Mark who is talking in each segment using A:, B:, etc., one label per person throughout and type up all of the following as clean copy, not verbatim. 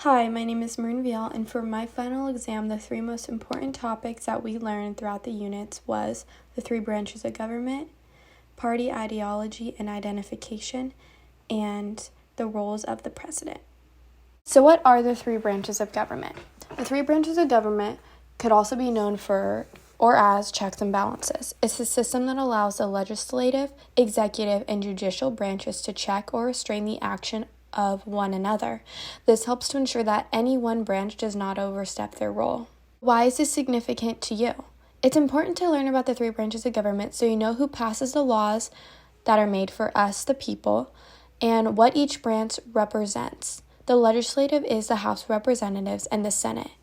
A: Hi, my name is Marin Vial, and for my final exam, the three most important topics that we learned throughout the units was the three branches of government, party ideology and identification, and the roles of the president. So what are the three branches of government? The three branches of government could also be known for or as checks and balances. It's a system that allows the legislative, executive, and judicial branches to check or restrain the action of one another. This helps to ensure that any one branch does not overstep their role. Why is this significant to you? It's important to learn about the three branches of government so you know who passes the laws that are made for us, the people, and what each branch represents. The legislative is the House of Representatives and the Senate,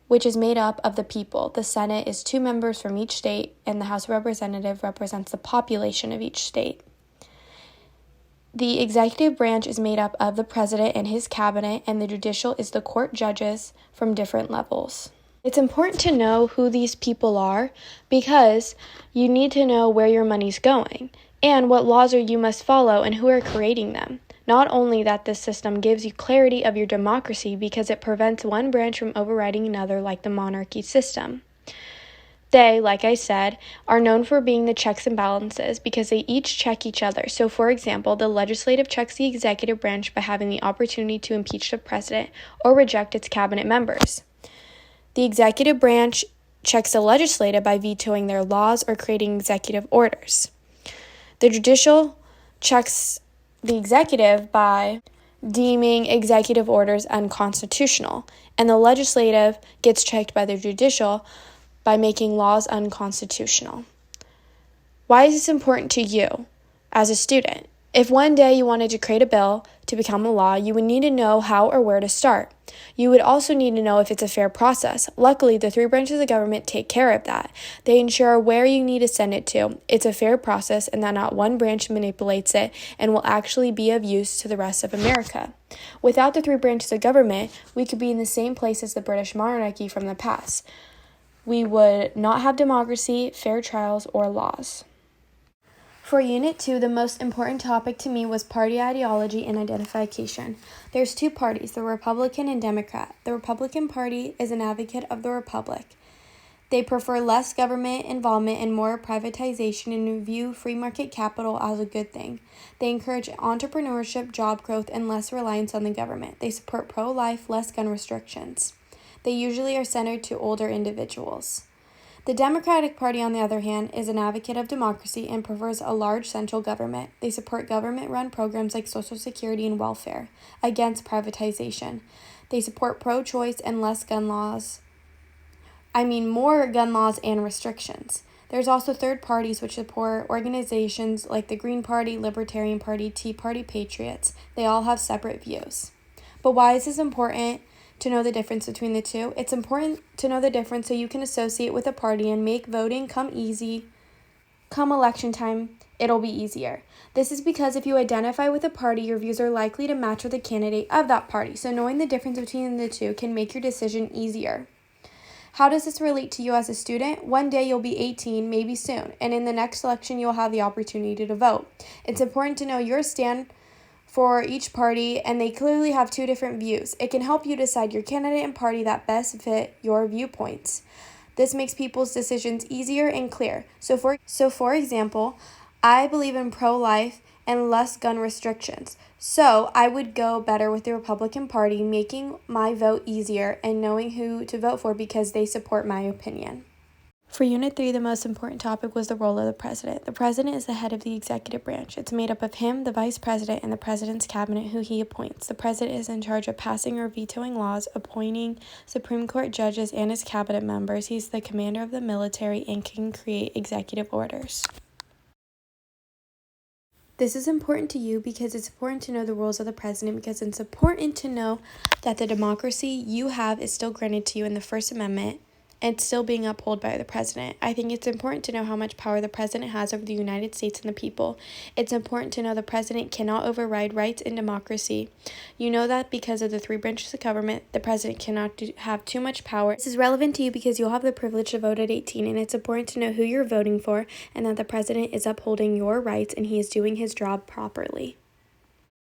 A: which is made up of the people. The Senate is 2 members from each state, and the House of Representatives represents the population of each state. The executive branch is made up of the president and his cabinet, and the judicial is the court judges from different levels. It's important to know who these people are because you need to know where your money's going and what laws you must follow and who are creating them. Not only that, this system gives you clarity of your democracy because it prevents one branch from overriding another like the monarchy system. They, like I said, are known for being the checks and balances because they each check each other. So, for example, the legislative checks the executive branch by having the opportunity to impeach the president or reject its cabinet members. The executive branch checks the legislative by vetoing their laws or creating executive orders. The judicial checks the executive by deeming executive orders unconstitutional, and the legislative gets checked by the judicial by making laws unconstitutional. Why is this important to you as a student? If one day you wanted to create a bill to become a law, you would need to know how or where to start. You would also need to know if it's a fair process. Luckily, the three branches of government take care of that. They ensure where you need to send it to. It's a fair process and that not one branch manipulates it and will actually be of use to the rest of America. Without the three branches of government, we could be in the same place as the British monarchy from the past. We would not have democracy, fair trials, or laws. For Unit 2, the most important topic to me was party ideology and identification. There's 2 parties, the Republican and Democrat. The Republican Party is an advocate of the Republic. They prefer less government involvement and more privatization and view free market capital as a good thing. They encourage entrepreneurship, job growth, and less reliance on the government. They support pro-life, less gun restrictions. They usually are centered to older individuals. The Democratic Party, on the other hand, is an advocate of democracy and prefers a large central government. They support government-run programs like Social Security and welfare, against privatization. They support pro-choice and more gun laws and restrictions. There's also third parties which support organizations like the Green Party, Libertarian Party, Tea Party, Patriots. They all have separate views. But why is this important to know the difference between the two? It's important to know the difference so you can associate with a party and make voting come easy. Come election time, it'll be easier. This is because if you identify with a party, your views are likely to match with the candidate of that party. So knowing the difference between the two can make your decision easier. How does this relate to you as a student? One day you'll be 18, maybe soon, and in the next election you'll have the opportunity to vote. It's important to know your stand for each party, and they clearly have 2 different views. It can help you decide your candidate and party that best fit your viewpoints. This makes people's decisions easier and clear. So for example, I believe in pro-life and less gun restrictions. So I would go better with the Republican Party, making my vote easier and knowing who to vote for because they support my opinion. For Unit 3, the most important topic was the role of the president. The president is the head of the executive branch. It's made up of him, the vice president, and the president's cabinet, who he appoints. The president is in charge of passing or vetoing laws, appointing Supreme Court judges and his cabinet members. He's the commander of the military and can create executive orders. This is important to you because it's important to know the roles of the president because it's important to know that the democracy you have is still granted to you in the First Amendment and still being upheld by the president. I think it's important to know how much power the president has over the United States and the people. It's important to know the president cannot override rights and democracy. You know that because of the 3 branches of government, the president cannot have too much power. This is relevant to you because you'll have the privilege to vote at 18, and it's important to know who you're voting for and that the president is upholding your rights and he is doing his job properly.